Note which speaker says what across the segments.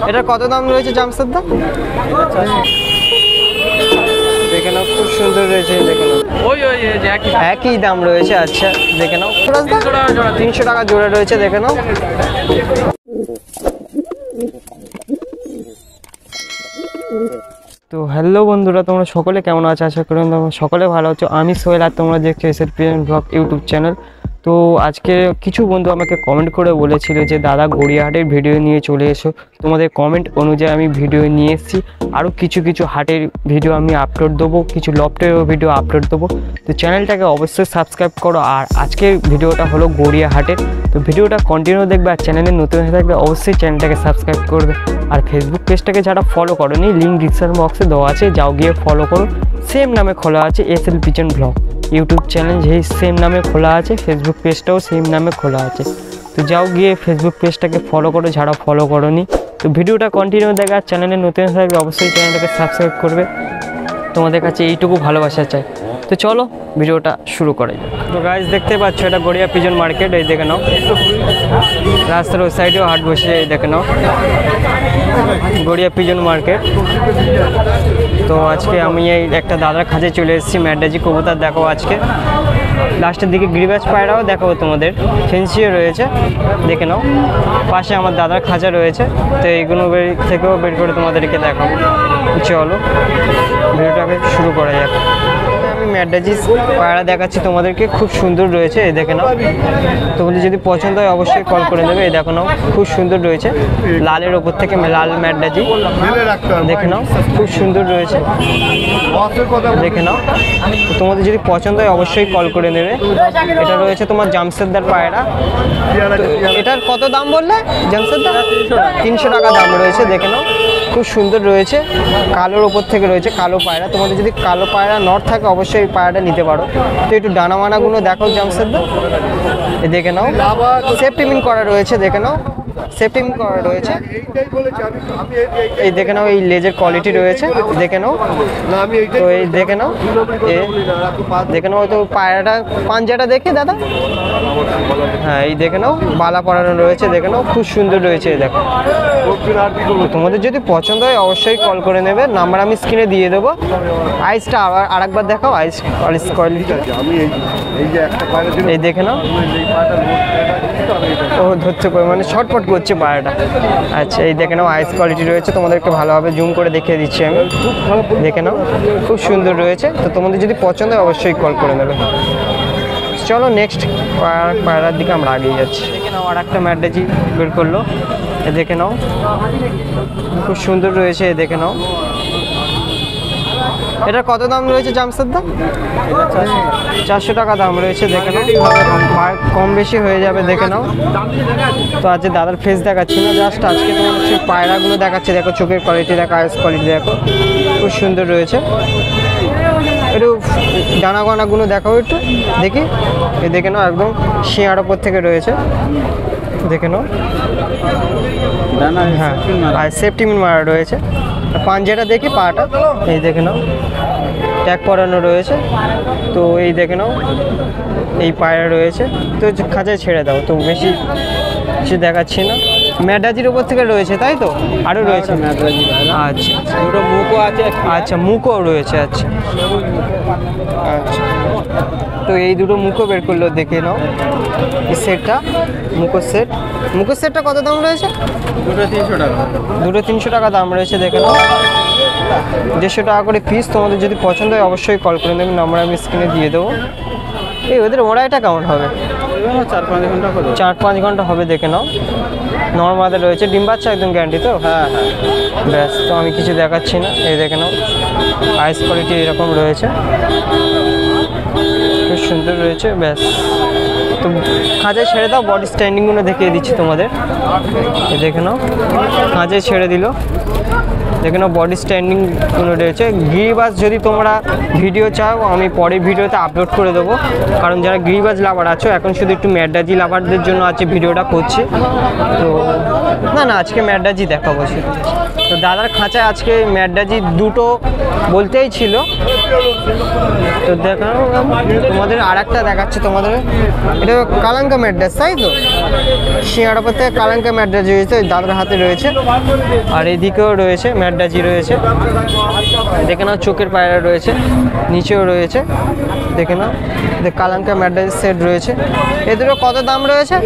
Speaker 1: এটা কত দাম রয়েছে জামশেদদা? দেখে নাও খুব সুন্দর রয়েছে, দেখে নাও একই দাম রয়েছে। আচ্ছা দেখে নাও 300 টাকা জোড়া রয়েছে, দেখে নাও। তো হ্যালো বন্ধুরা, তোমরা সকলে কেমন আছো? আশা করি তোমরা সকলে ভালো আছো। আমি সোহেল আর তোমরা দেখছো SLPN ব্লগ ইউটিউব চ্যানেল। তো আজকে কিছু বন্ধু আমাকে কমেন্ট করে বলেছিল যে দাদা গড়িয়াহাটের ভিডিও নিয়ে চলে এসো। তোমাদের কমেন্ট অনুযায়ী আমি ভিডিও নিয়ে এসেছি। আরও কিছু হাটের ভিডিও আমি আপলোড দেবো, কিছু লফটেরও ভিডিও আপলোড দেবো। তো চ্যানেলটাকে অবশ্যই সাবস্ক্রাইব করো। আর আজকের ভিডিওটা হলো গড়িয়াহাটের। তো ভিডিওটা কন্টিনিউ দেখবে। আর চ্যানেলে নতুন হয়ে থাকলে অবশ্যই চ্যানেলটাকে সাবস্ক্রাইব করবে। আর ফেসবুক পেজটাকে যারা ফলো করোনি, লিঙ্ক ডিসক্রিপশন বক্সে দেওয়া আছে, যাও গিয়ে ফলো করো। সেম নামে খোলা আছে SLPN ব্লগ ইউটিউব চ্যানেল, যেই সেম নামে খোলা আছে। ফেসবুক পেজটাও সেম নামে খোলা আছে। তো যাও গিয়ে ফেসবুক পেজটাকে ফলো করো যারা ফলো করোনি। তো ভিডিওটা কন্টিনিউ দেখা। চ্যানেলে নতুন হয়ে থাকলে অবশ্যই চ্যানেলটাকে সাবস্ক্রাইব করবে। তোমাদের কাছে এইটুকু ভালোবাসা চাই। তো চলো ভিডিওটা শুরু করে। তো গাইস দেখতে পাচ্ছ এটা গড়িয়া পিজন মার্কেট। এই দেখে নাও, রাস্তার ওই সাইডেও হাট বসে। এই দেখে নাও গড়িয়া পিজন মার্কেট। তো আজকে আমি এই একটা দাদার খাঁচে চলে এসেছি। ম্যাডাজি কবুতর দেখো আজকে। লাস্টের দিকে গিরিবাজ পায়রাও দেখাবো তোমাদের, ফেন্সিও রয়েছে, দেখে নাও। পাশে আমার দাদার খাঁচা রয়েছে। তো এইগুলো থেকেও বের করে তোমাদেরকে দেখাবো। চলো ভিডিওটাকে শুরু করা যাক। আমি ম্যাডাজি পায়রা দেখাচ্ছি তোমাদেরকে, খুব সুন্দর রয়েছে। এই দেখে নাও, তোমাদের যদি পছন্দ হয় অবশ্যই কল করে নেবে। এই দেখো নাও খুব সুন্দর রয়েছে, লালের ওপর থেকে লাল ম্যাডাজি, দেখে নাও খুব সুন্দর রয়েছে, দেখে নাও। তোমাদের যদি পছন্দ হয় অবশ্যই কল করে নেবে। এটা রয়েছে তোমার জামশেদদার পায়রা। এটার কত দাম বললে জামশেদদা? 300 টাকা দাম রয়েছে, দেখে নাও খুব সুন্দর রয়েছে। কালোর ওপর থেকে রয়েছে, কালো পায়রা। তোমাদের যদি কালো পায়রা নর থাকে অবশ্যই এই পায়রাটা নিতে পারো। তো একটু ডানা মানাগুলো দেখো জামশেদদা, দেখে নাও সেফটি মিন করা রয়েছে, দেখে নাও সেফটি মিন করা রয়েছে। এই দেখে নাও এই লেজের কোয়ালিটি রয়েছে, দেখে নাও। তো এই দেখে নাও, দেখে নাও তো পায়রাটা পাঞ্জাটা দেখে দাদা। হ্যাঁ এই দেখে নাও বালা পরানো রয়েছে, দেখে নাও খুব সুন্দর রয়েছে। দেখো তোমাদের যদি পছন্দ হয় অবশ্যই কল করে নেবে। নাম্বার আমি স্ক্রিনে দিয়ে দেবো। আইসটা আরেকবার দেখাও, আইস কোয়ালিটি। এই দেখে নাও, ও ধরছে মানে শর্টপট করছে পায়রাটা। আচ্ছা এই দেখে নাও আইস কোয়ালিটি রয়েছে। তোমাদেরকে ভালোভাবে জুম করে দেখিয়ে দিচ্ছি আমি, দেখে নাও খুব সুন্দর রয়েছে। তো তোমাদের যদি পছন্দ হয় অবশ্যই কল করে নেবে। চলো নেক্সট পায়রার দিকে আমরা আগিয়ে যাচ্ছি। দেখে নাও আর একটা ম্যাডাজি বের করলো, দেখে নাও খুব সুন্দর রয়েছে। দেখে নাও এটা কত দাম রয়েছে জামশেদদা? 400 টাকা দাম রয়েছে, দেখে নাও কম বেশি হয়ে যাবে, দেখে নাও। তো আজকে দাদার ফেস দেখাচ্ছি না, জাস্ট আজকে তোমার হচ্ছে পায়রাগুলো দেখাচ্ছি। দেখো চোখের কোয়ালিটি দেখো, আইস কোয়ালিটি দেখো খুব সুন্দর রয়েছে। একটু ডানা গানাগুলো দেখাও একটু দেখি। এই দেখে নাও একদম শিয়ার ওপর থেকে রয়েছে, দেখে নাও। হ্যাঁ আর সেফটি মিন মারা রয়েছে। পাঞ্জাটা দেখি পাটা, এই দেখে নাও ট্যাগ করানো রয়েছে। তো এই দেখে নাও এই পায়রা রয়েছে। তো খাঁচায় ছেড়ে দাও, তো বেশি কিছু দেখাচ্ছি না। ম্যাডাজির উপর থেকে রয়েছে তাই তো? আরও রয়েছে আচ্ছা, দুটো মুখও আছে। আচ্ছা মুখও রয়েছে, আচ্ছা আচ্ছা। তো এই দুটো মুখও বের করলো, দেখে নাও এই সেটটা, মুখোর সেটটা কত দাম রয়েছে? দুটো 300 টাকা। দুটো 300 টাকা দাম রয়েছে, দেখে নাও 150 টাকা করে পিস। তোমাদের যদি পছন্দ হয় অবশ্যই কল করে নেবেন, নাম্বার আমি স্ক্রিনে দিয়ে দেবো। এই ওদের ওড়াইটা কেমন হবে? 4-5 ঘন্টা হবে। 4-5 ঘন্টা হবে, দেখে নাও। নর্মাল রয়েছে, ডিম বাচ্চা একদম গ্যারান্টি তো? হ্যাঁ হ্যাঁ ব্যাস। তো আমি কিছু দেখাচ্ছি না। এই দেখে নাও আইস কোয়ালিটি এরকম রয়েছে, খুব সুন্দর রয়েছে, ব্যাস। তো খাঁচায় ছেড়ে দাও, বডি স্ট্যান্ডিংগুলো দেখিয়ে দিচ্ছি তোমাদের। এই দেখে নাও খাঁচায় ছেড়ে দিল, দেখে নাও বডি স্ট্যান্ডিংগুলো রয়েছে। গিরিবাজ যদি তোমরা ভিডিও চাও আমি পরে ভিডিওতে আপলোড করে দেবো, কারণ যারা গিরিবাজ লাভার আছো এখন শুধু একটু ম্যাডাজি লাভারদের জন্য আছে ভিডিওটা করছি। তো না না, আজকে ম্যাডাজি দেখাবো শুধু। তো দাদার খাঁচায় আজকে ম্যাডাজি দুটো বলতেই ছিল। তো দেখানো তোমাদের আর একটা দেখাচ্ছে তোমাদের, এটা কালাঙ্কা ম্যাড্রাস, তাই তো? সিঙ্গাড়াপার থেকে কালাঙ্কা ম্যাড্রাজি রয়েছে, ওই দাদার হাতে রয়েছে। আর এদিকেও রয়েছে ম্যাডাজি রয়েছে, দেখে নাও চোখের পায়রা রয়েছে, নিচেও রয়েছে দেখে নাও। কালাঙ্কা ম্যাড্রাজি সেট রয়েছে, এদেরও কত দাম রয়েছে?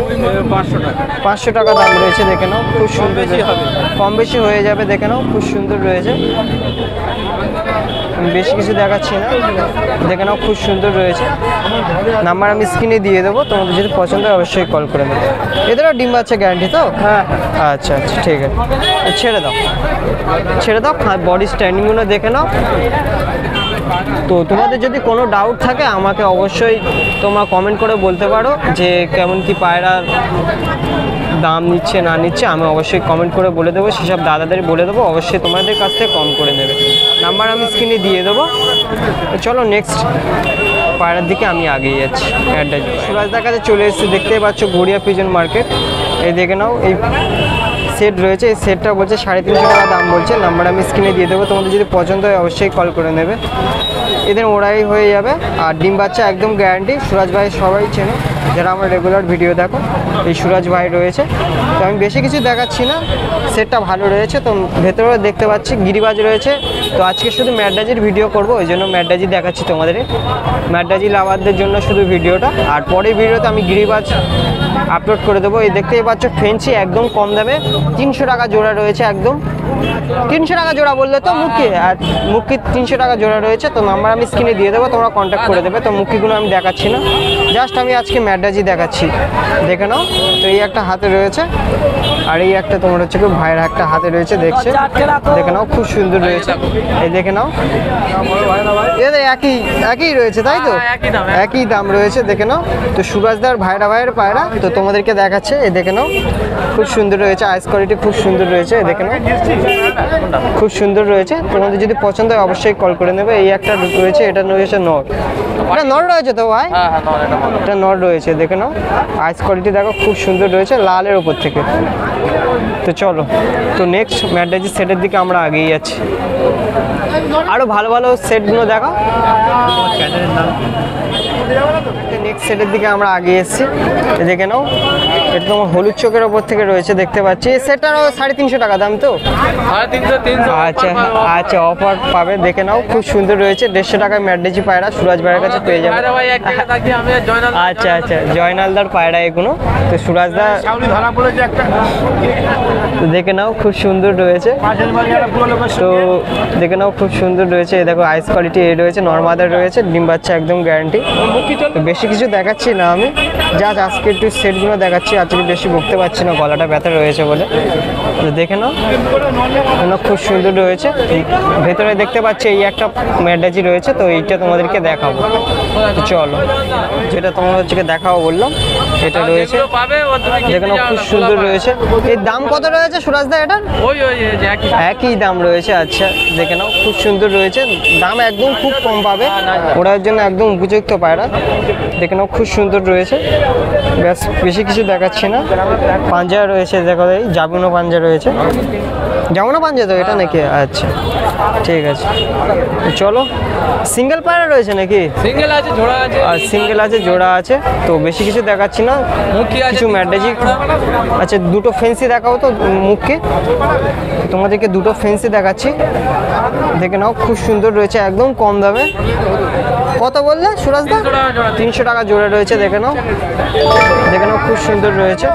Speaker 1: 500 টাকা। 500 টাকা দাম রয়েছে, দেখে নাও খুব সুন্দর, কম বেশি হয়ে যাবে দেখে নাও, খুব সুন্দর রয়েছে। বেশি কিছু দেখাচ্ছি না, দেখে নাও খুব সুন্দর রয়েছে। নাম্বার আমি স্ক্রিনে দিয়ে দেবো, তোমাদের যদি পছন্দ হয় অবশ্যই কল করে নেবে। এদেরও ডিম বাচ্চা গ্যারান্টি তো? হ্যাঁ আচ্ছা আচ্ছা ঠিক আছে, ছেড়ে দাও ছেড়ে দাও, বডি স্ট্যান্ডিংগুলো দেখে নাও। তো তোমাদের যদি কোনো ডাউট থাকে আমাকে অবশ্যই তোমরা কমেন্ট করে বলতে পারো যে কেমন কি পায়রার দাম নিচ্ছে না নিচ্ছে, আমি অবশ্যই কমেন্ট করে বলে দেবো, সেসব দাদাদের বলে দেবো, অবশ্যই তোমাদের কাছ থেকে কম করে নেবে। নাম্বার আমি স্ক্রিনে দিয়ে দেবো। তো চলো নেক্সট পায়রার দিকে আমি আগিয়ে যাচ্ছি। সুরাজদার কাছে চলে এসেছি, দেখতেই পাচ্ছ গড়িয়া পিজন মার্কেট। এই দেখে নাও এই সেট রয়েছে, এই সেটটা বলছে 350 টাকা দাম বলছে। নাম্বার আমি স্ক্রিনে দিয়ে দেবো, তোমাদের যদি পছন্দ হয় অবশ্যই কল করে নেবে। এদের ওড়াই হয়ে যাবে, আর ডিম বাচ্চা একদম গ্যারান্টি। সুরাজ ভাই সবাই চেনো, যারা আমার রেগুলার ভিডিও দেখো, এই সুরাজ ভাই রয়েছে। তো আমি বেশি কিছু দেখাচ্ছি না, সেটটা ভালো রয়েছে। তো ভেতরেও দেখতে পাচ্ছি গিরিবাজ রয়েছে। তো আজকে শুধু ম্যাডাজির ভিডিও করব, ওই জন্য ম্যাডাজি দেখাচ্ছি তোমাদের, ম্যাডাজি লাভারদের জন্য শুধু ভিডিওটা। আর পরের ভিডিওতে আমি গিরিবাজ আপলোড করে দেবো। এই দেখতেই পাচ্ছ ফেন্সি একদম কম দামে 300 টাকা জোড়া রয়েছে, একদম 300 টাকা জোড়া বললে তো মুখি, আর মুখি 300 টাকা জোড়া রয়েছে। তো নাম্বার আমি স্ক্রিনে দিয়ে দেবো, তোমরা কন্ট্যাক্ট করে দেবে। তো মুখিগুলো আমি দেখাচ্ছি না, জাস্ট আমি আজকে ম্যাডাজি দেখাচ্ছি, দেখে নাও। তো এই একটা হাতে রয়েছে, আর এই একটা তোমার হচ্ছে কি ভাইয়ের একটা হাতে রয়েছে, দেখছে দেখে নাও খুব সুন্দর রয়েছে। এই দেখে নাও, এদের একই রয়েছে তাই তো? একই দাম রয়েছে, দেখে নাও। তো সুরাজদার ভাইরা ভাইয়ের পায়রা, তো তোমাদেরকে দেখাচ্ছে। এই দেখে নাও খুব সুন্দর রয়েছে, আইস কোয়ালিটি খুব সুন্দর রয়েছে, দেখে নাও খুব সুন্দর রয়েছে। তোমাদের যদি পছন্দ হয় অবশ্যই কল করে নেবে। এই একটা রয়েছে, এটা রয়েছে নর, এটা নর রয়েছে তো ভাই? এটা নর রয়েছে, দেখে নাও আইস কোয়ালিটি দেখো খুব সুন্দর রয়েছে, লালের উপর থেকে। তো চলো, তো নেক্সট ম্যাডাজি সেটের দিকে আমরা আগিয়ে যাচ্ছি। আরো ভালো ভালো সেটগুলো দেখো। নেক্সট সেটের দিকে আমরা আগিয়ে এসেছি, দেখে নাও। এটা তোমার হলুদ চোখের ওপর থেকে রয়েছে, দেখতে পাচ্ছি। এই সেটটারও 350 টাকা দাম তো? 350। আচ্ছা আচ্ছা, অফার পাবে, দেখে নাও খুব সুন্দর রয়েছে। 150 টাকায় ম্যাডাজি পায়রা সুরাজ ভাইয়ের কাছে পেয়ে যাবে। আচ্ছা আচ্ছা, জয়নালদার পায়রা এগুলো। তো সুরাজদা দেখে নাও খুব সুন্দর রয়েছে। তো দেখে নাও খুব সুন্দর রয়েছে, এই দেখো আইস কোয়ালিটি এই রয়েছে, নর্মাদার রয়েছে, ডিম বাচ্চা একদম গ্যারান্টি। বেশি কিছু দেখাচ্ছি না আমি, জাস্ট আজকে একটু সেটগুলো দেখাচ্ছি। আজকে বেশি বকতে পারছি না, গলাটা ব্যথা রয়েছে বলে। তো দেখে নাও খুব সুন্দর রয়েছে। ভেতরে দেখতে পাচ্ছি এই একটা ম্যাডাজি রয়েছে, তো এইটা তোমাদেরকে দেখাবো। চলো, যেটা তোমার হচ্ছে দেখাবো বললাম, এটা রয়েছে, দেখে নাও খুব সুন্দর রয়েছে। এর দাম কত রয়েছে সুরাজদা? এটা একই দাম রয়েছে। আচ্ছা, দেখে নাও খুব সুন্দর রয়েছে, দাম একদম খুব কম পাবে, ওড়ার জন্য একদম উপযুক্ত পায়রা। দেখে নাও খুব সুন্দর রয়েছে, ব্যাস বেশি কিছু দেখাচ্ছি না। পাঞ্জা রয়েছে, দেখো এই জাবুনো পাঞ্জা রয়েছে, জাবুনো পাঞ্জা তো এটা নাকি? আচ্ছা ঠিক আছে, চলো। সিঙ্গেল পায়রা রয়েছে নাকি? সিঙ্গেল আছে, জোড়া আছে। আর সিঙ্গেল আছে, জোড়া আছে। তো বেশি কিছু দেখাচ্ছি না, কিছু ম্যাডাজি। আচ্ছা, দুটো ফেন্সি দেখাও তো মুখকে, তোমাদেরকে দুটো ফেন্সি দেখাচ্ছি, দেখে নাও খুব সুন্দর রয়েছে, একদম কম দামে। কত বললে সুরাজদা? 300 টাকা জোড়া রয়েছে, দেখে নাও খুব সুন্দর রয়েছে,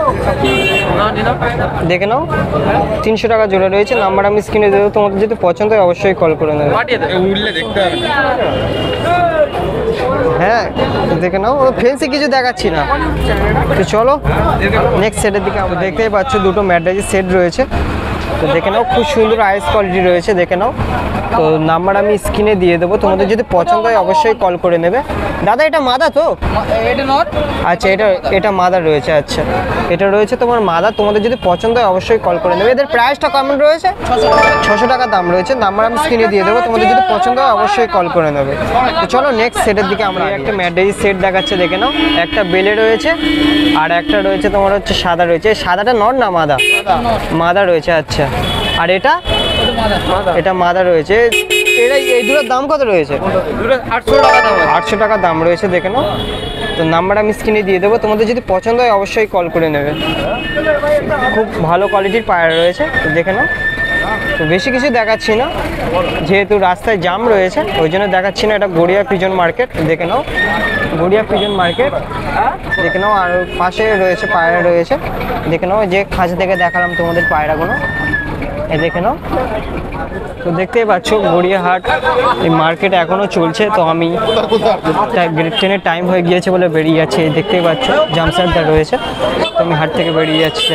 Speaker 1: দেখে নাও 300 টাকা জোড়া রয়েছে। নাম্বার আমি স্ক্রিনে দেবো, তোমাদের যদি পছন্দ হয় অবশ্যই কল করে নেবে। হ্যাঁ, দেখে নাও, ফেন্সি কিছু দেখাচ্ছি না। তো চলো নেক্সট সেটের দিকে। আমরা দেখতেই পাচ্ছ দুটো ম্যাডাজি সেট রয়েছে, তো দেখে নাও, খুব সুন্দর আইস কোয়ালিটি রয়েছে, দেখে নাও। তো নাম্বার আমি স্ক্রিনে দিয়ে দেবো, তোমাদের যদি পছন্দ হয় অবশ্যই কল করে নেবে। দাদা এটা মাদা তো? আচ্ছা, এটা মাদা রয়েছে। আচ্ছা, এটা রয়েছে তোমার মাদা, তোমাদের যদি পছন্দ হয় অবশ্যই কল করে নেবে। এদের প্রাইসটা কেমন রয়েছে? 600 টাকা দাম রয়েছে। নাম্বার আমি স্ক্রিনে দিয়ে দেবো, তোমাদের যদি পছন্দ হয় অবশ্যই কল করে নেবে। তো চলো নেক্সট সেটের দিকে আমরা একটা ম্যাডেজি সেট দেখাচ্ছে, দেখে নাও। একটা বেলে রয়েছে আর একটা রয়েছে তোমার হচ্ছে সাদা রয়েছে। সাদাটা নর না মাদা? মাদা রয়েছে। আচ্ছা, আর এটা মাদা রয়েছে। এই দুটোর দাম কত রয়েছে? 800 টাকা দাম রয়েছে, দেখে নাও। তো নাম্বার আমি স্ক্রিনে দিয়ে দেবো, তোমাদের যদি পছন্দ হয় অবশ্যই কল করে নেবে। খুব ভালো কোয়ালিটির পায়রা রয়েছে, তো দেখে নাও। তো বেশি কিছু দেখাচ্ছি না, যেহেতু রাস্তায় জাম রয়েছে ওই জন্য দেখাচ্ছি না। এটা গড়িয়া পিজন মার্কেট, দেখে নাও। গড়িয়া পিজন মার্কেট দেখে নাও। আর পাশে রয়েছে পায়রা রয়েছে, দেখে নাও। যে খাঁচা থেকে দেখালাম তোমাদের পায়রাগুলো, এ দেখে নাও। তো দেখতেই পাচ্ছ গড়িয়াহাট এই মার্কেট এখনও চলছে। তো আমি ট্রেনের টাইম হয়ে গিয়েছে বলে বেরিয়ে যাচ্ছে। দেখতেই পাচ্ছ জামসারদা রয়েছে, তো আমি হাট থেকে বেরিয়ে যাচ্ছি।